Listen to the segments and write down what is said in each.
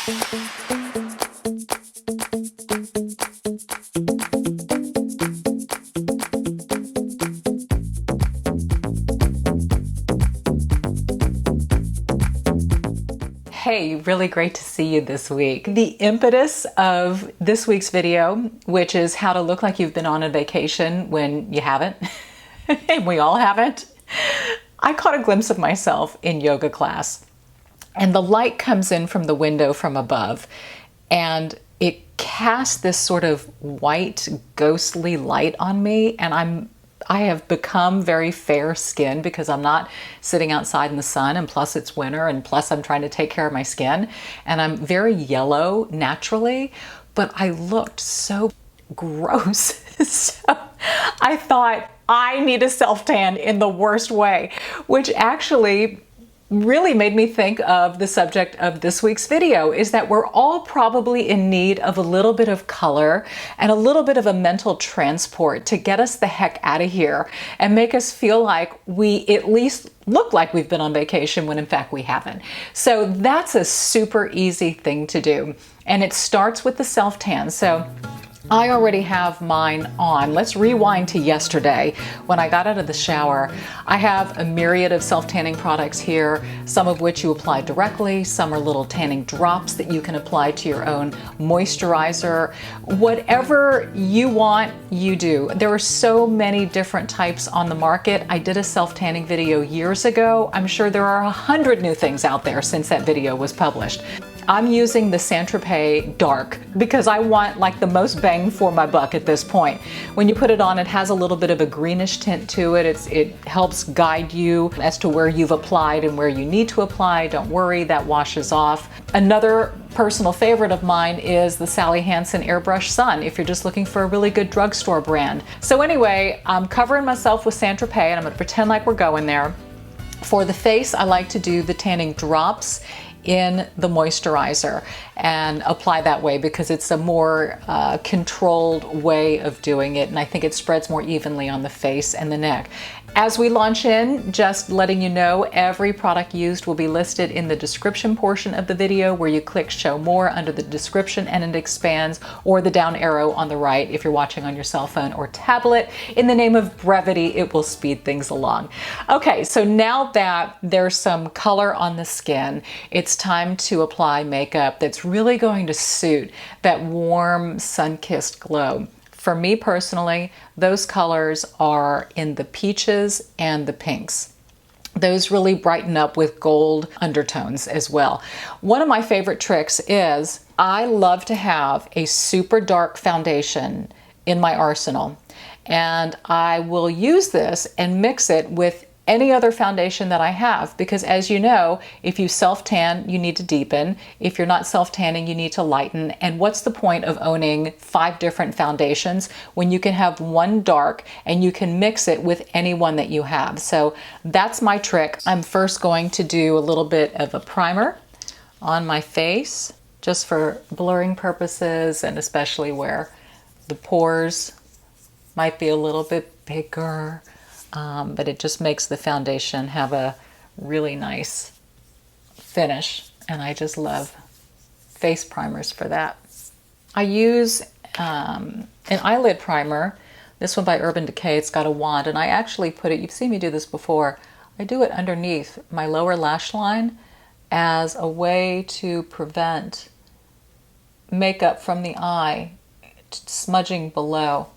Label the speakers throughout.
Speaker 1: Hey, really great to see you this week. The impetus of this week's video, which is how to look like you've been on a vacation when you haven't, and we all haven't. I caught a glimpse of myself in yoga class, and the light comes in from the window from above, and it casts this sort of white, ghostly light on me, and I have become very fair skinned because I'm not sitting outside in the sun, and plus it's winter, and plus I'm trying to take care of my skin, and I'm very yellow naturally, but I looked so gross. So I thought I need a self-tan in the worst way, which actually really made me think of the subject of this week's video, is that we're all probably in need of a little bit of color and a little bit of a mental transport to get us the heck out of here and make us feel like we at least look like we've been on vacation when in fact we haven't. So that's a super easy thing to do. And it starts with the self-tan. So I already have mine on. Let's rewind to yesterday when I got out of the shower. I have a myriad of self-tanning products here, some of which you apply directly, some are little tanning drops that you can apply to your own moisturizer. Whatever you want, you do. There are so many different types on the market. I did a self-tanning video years ago. I'm sure there are 100 new things out there since that video was published. I'm using the Saint-Tropez Dark because I want like the most bang for my buck at this point. When you put it on, it has a little bit of a greenish tint to it. It helps guide you as to where you've applied and where you need to apply. Don't worry, that washes off. Another personal favorite of mine is the Sally Hansen Airbrush Sun, if you're just looking for a really good drugstore brand. So anyway, I'm covering myself with Saint-Tropez, and I'm gonna pretend like we're going there. For the face, I like to do the tanning drops in the moisturizer and apply that way because it's a more controlled way of doing it, and I think it spreads more evenly on the face and the neck. As we launch in, just letting you know, every product used will be listed in the description portion of the video, where you click show more under the description and it expands, or the down arrow on the right if you're watching on your cell phone or tablet. In the name of brevity, it will speed things along. Okay, so now that there's some color on the skin, it's time to apply makeup that's really going to suit that warm, sun-kissed glow. For me personally, those colors are in the peaches and the pinks. Those really brighten up with gold undertones as well. One of my favorite tricks is I love to have a super dark foundation in my arsenal, and I will use this and mix it with any other foundation that I have, because as you know, if you self-tan, you need to deepen. If you're not self-tanning, you need to lighten. And what's the point of owning 5 different foundations when you can have one dark and you can mix it with any one that you have? So that's my trick. I'm first going to do a little bit of a primer on my face, just for blurring purposes, and especially where the pores might be a little bit bigger. But it just makes the foundation have a really nice finish, and I just love face primers for that. I use an eyelid primer, this one by Urban Decay. It's got a wand, and I actually put it, you've seen me do this before, I do it underneath my lower lash line as a way to prevent makeup from the eye smudging below.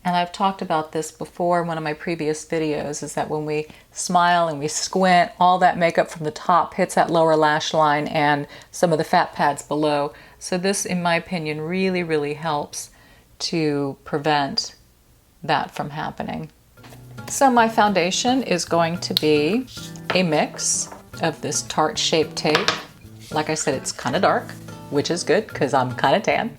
Speaker 1: And I've talked about this before in one of my previous videos, is that when we smile and we squint, all that makeup from the top hits that lower lash line and some of the fat pads below. So this, in my opinion, really, really helps to prevent that from happening. So my foundation is going to be a mix of this Tarte Shape Tape. Like I said, it's kind of dark, which is good because I'm kind of tan.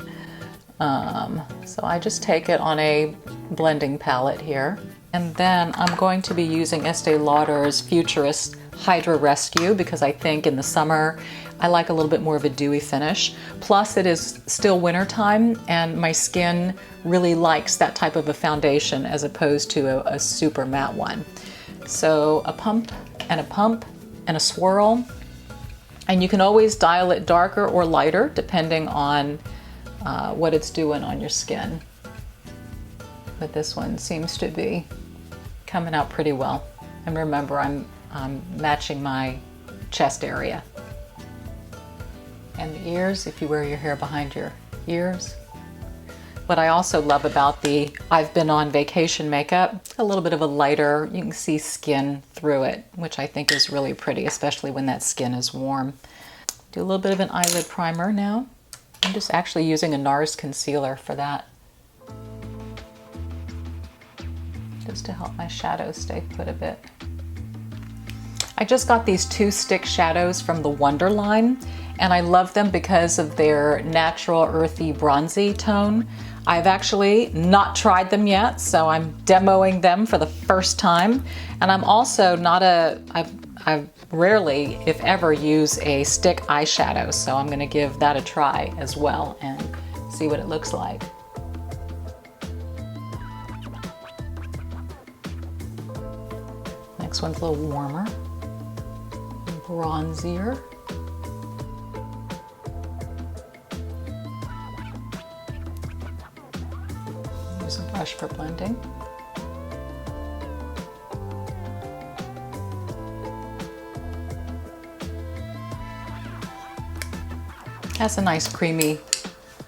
Speaker 1: So I just take it on a blending palette here. And then I'm going to be using Estee Lauder's Futurist Hydra Rescue because I think in the summer I like a little bit more of a dewy finish. Plus it is still winter time and my skin really likes that type of a foundation as opposed to a super matte one. So a pump and a swirl. And you can always dial it darker or lighter depending on what it's doing on your skin. But this one seems to be coming out pretty well. And remember, I'm matching my chest area. And the ears, if you wear your hair behind your ears. What I also love about the I've Been on Vacation makeup, a little bit of a lighter, you can see skin through it, which I think is really pretty, especially when that skin is warm. Do a little bit of an eyelid primer now. I'm just actually using a NARS concealer for that, just to help my shadows stay put a bit. I just got these 2 stick shadows from the Wonder line, and I love them because of their natural earthy bronzy tone. I've actually not tried them yet, so I'm demoing them for the first time. And I'm also not I rarely, if ever, use a stick eyeshadow, so I'm gonna give that a try as well and see what it looks like. Next one's a little warmer, bronzier. Use a brush for blending. Has a nice creamy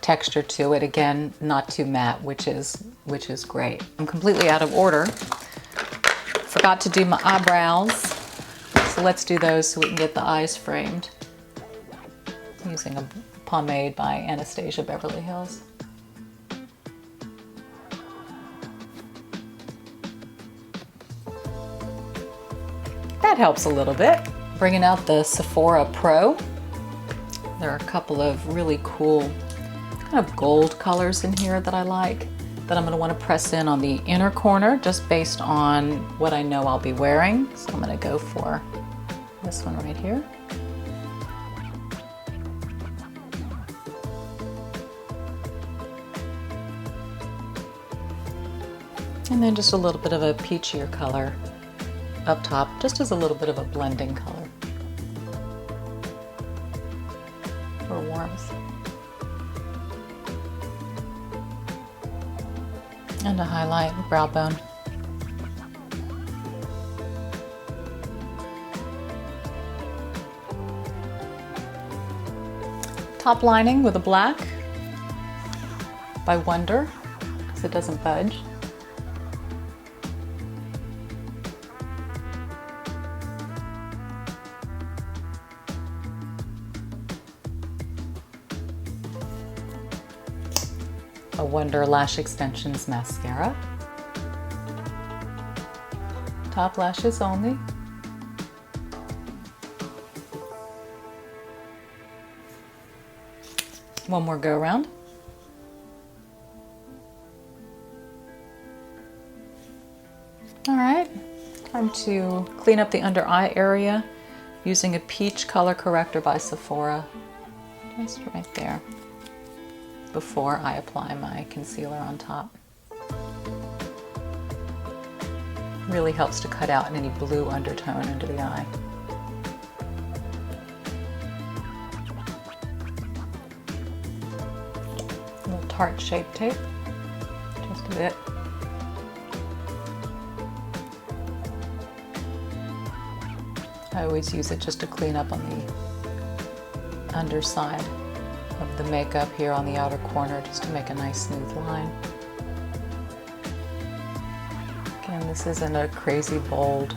Speaker 1: texture to it. Again, not too matte, which is great. I'm completely out of order. Forgot to do my eyebrows, so let's do those so we can get the eyes framed. I'm using a pomade by Anastasia Beverly Hills. That helps a little bit. Bringing out the Sephora Pro. There are a couple of really cool kind of gold colors in here that I like, that I'm going to want to press in on the inner corner just based on what I know I'll be wearing. So I'm going to go for this one right here. And then just a little bit of a peachier color up top, just as a little bit of a blending color for warmth. And a highlight brow bone. Top lining with a black by Wonder, because it doesn't budge. A Wonder Lash Extensions mascara. Top lashes only. One more go around. All right, time to clean up the under eye area using a peach color corrector by Sephora. Just right there, before I apply my concealer on top. Really helps to cut out any blue undertone under the eye. A little Tarte Shape Tape, just a bit. I always use it just to clean up on the underside of the makeup here on the outer corner, just to make a nice smooth line. Again, this isn't a crazy bold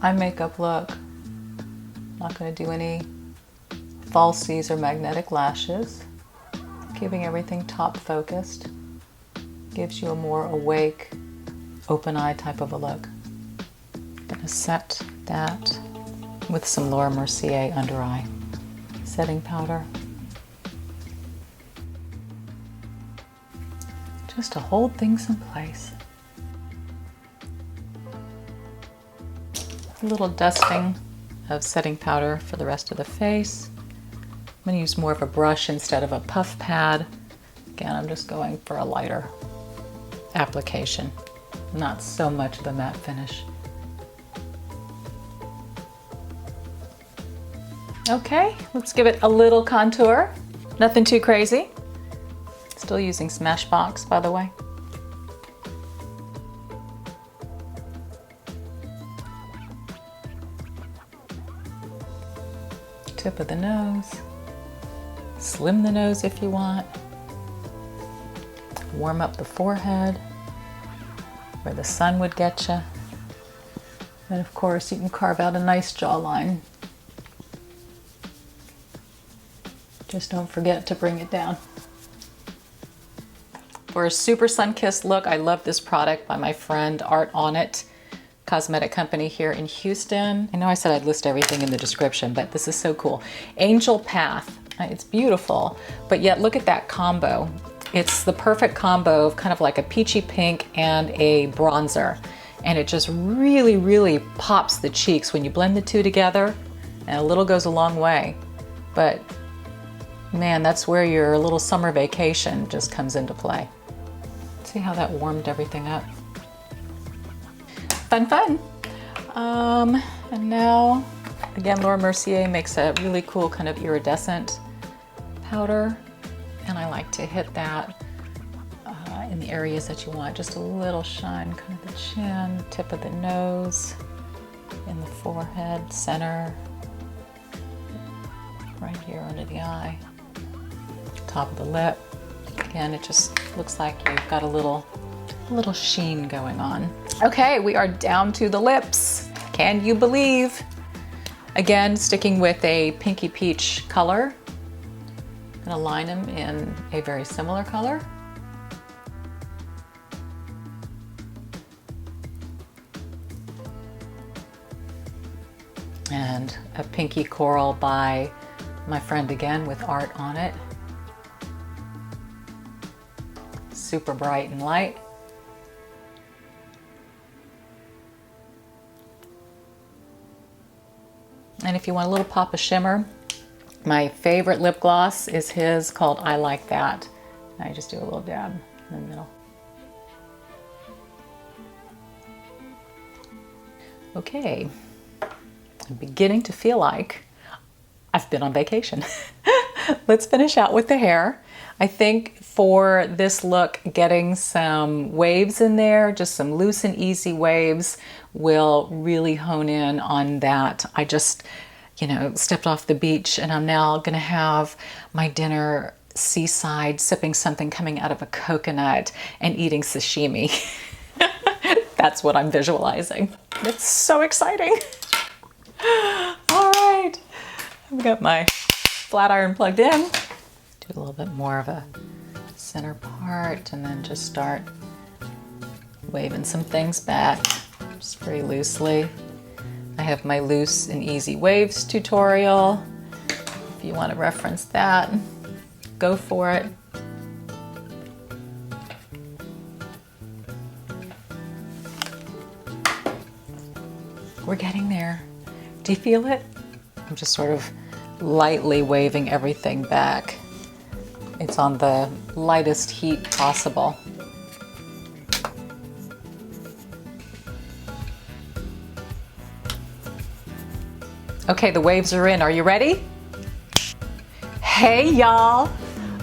Speaker 1: eye makeup look. Not going to do any falsies or magnetic lashes. Keeping everything top focused gives you a more awake, open eye type of a look. Going to set that with some Laura Mercier under eye setting powder. Just to hold things in place. A little dusting of setting powder for the rest of the face. I'm going to use more of a brush instead of a puff pad. Again, I'm just going for a lighter application, not so much of a matte finish. Okay, let's give it a little contour. Nothing too crazy. Still using Smashbox, by the way. Tip of the nose. Slim the nose if you want. Warm up the forehead where the sun would get you. And of course, you can carve out a nice jawline. Just don't forget to bring it down. For a super sun-kissed look, I love this product by my friend Art On It cosmetic company here in Houston. I know I said I'd list everything in the description, but this is so cool. Angel Path. It's beautiful, but yet look at that combo. It's the perfect combo of kind of like a peachy pink and a bronzer. And it just really, really pops the cheeks when you blend the two together, and a little goes a long way. But man, that's where your little summer vacation just comes into play. See how that warmed everything up? Fun, fun. And now, again, Laura Mercier makes a really cool kind of iridescent powder, and I like to hit that in the areas that you want. Just a little shine, kind of the chin, tip of the nose, in the forehead, center, right here under the eye, top of the lip. Again, it just looks like you've got a little sheen going on. Okay, we are down to the lips. Can you believe? Again, sticking with a pinky peach color. I'm gonna line them in a very similar color. And a pinky coral by my friend again with Art On It. Super bright and light. And if you want a little pop of shimmer, my favorite lip gloss is his, called I Like That. I just do a little dab in the middle. Okay, I'm beginning to feel like I've been on vacation. Let's finish out with the hair. I think for this look, getting some waves in there, just some loose and easy waves, will really hone in on that. I just, stepped off the beach and I'm now gonna have my dinner seaside, sipping something coming out of a coconut and eating sashimi. That's what I'm visualizing. It's so exciting. All right, I've got my flat iron plugged in. Do a little bit more of a center part and then just start waving some things back, just very loosely. I have my loose and easy waves tutorial. If you want to reference that, go for it. We're getting there. Do you feel it? I'm just sort of lightly waving everything back. It's on the lightest heat possible. Okay, the waves are in. Are you ready? Hey y'all,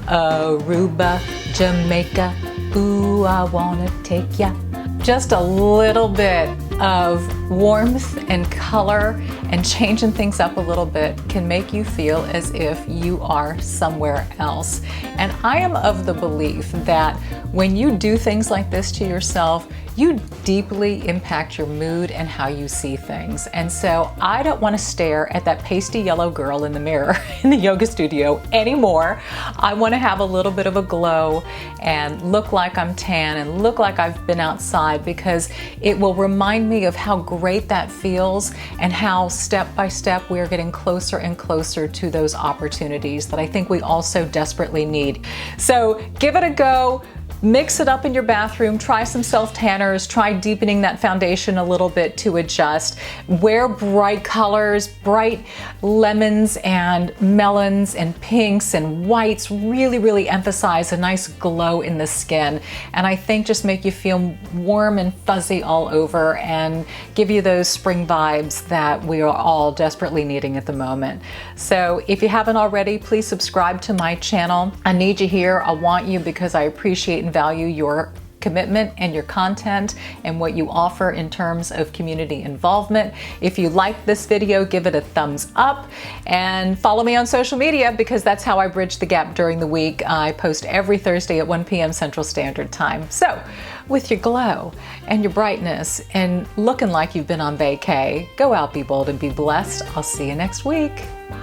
Speaker 1: Aruba, Jamaica, ooh, I wanna take ya. Just a little bit of warmth and color and changing things up a little bit can make you feel as if you are somewhere else. And I am of the belief that when you do things like this to yourself, you deeply impact your mood and how you see things. And so I don't want to stare at that pasty yellow girl in the mirror in the yoga studio anymore. I want to have a little bit of a glow and look like I'm tan and look like I've been outside, because it will remind me of how great that feels and how step by step we are getting closer and closer to those opportunities that I think we all so desperately need. So give it a go. Mix it up in your bathroom, try some self-tanners, try deepening that foundation a little bit to adjust. Wear bright colors, bright lemons and melons and pinks and whites really emphasize a nice glow in the skin, and I think just make you feel warm and fuzzy all over and give you those spring vibes that we are all desperately needing at the moment. So if you haven't already, please subscribe to my channel. I need you here. I want you because I appreciate and value your commitment and your content and what you offer in terms of community involvement. If you like this video, give it a thumbs up and follow me on social media because that's how I bridge the gap during the week. I post every Thursday at 1 p.m. Central Standard Time. So with your glow and your brightness and looking like you've been on vacay, go out, be bold and be blessed. I'll see you next week. Bye.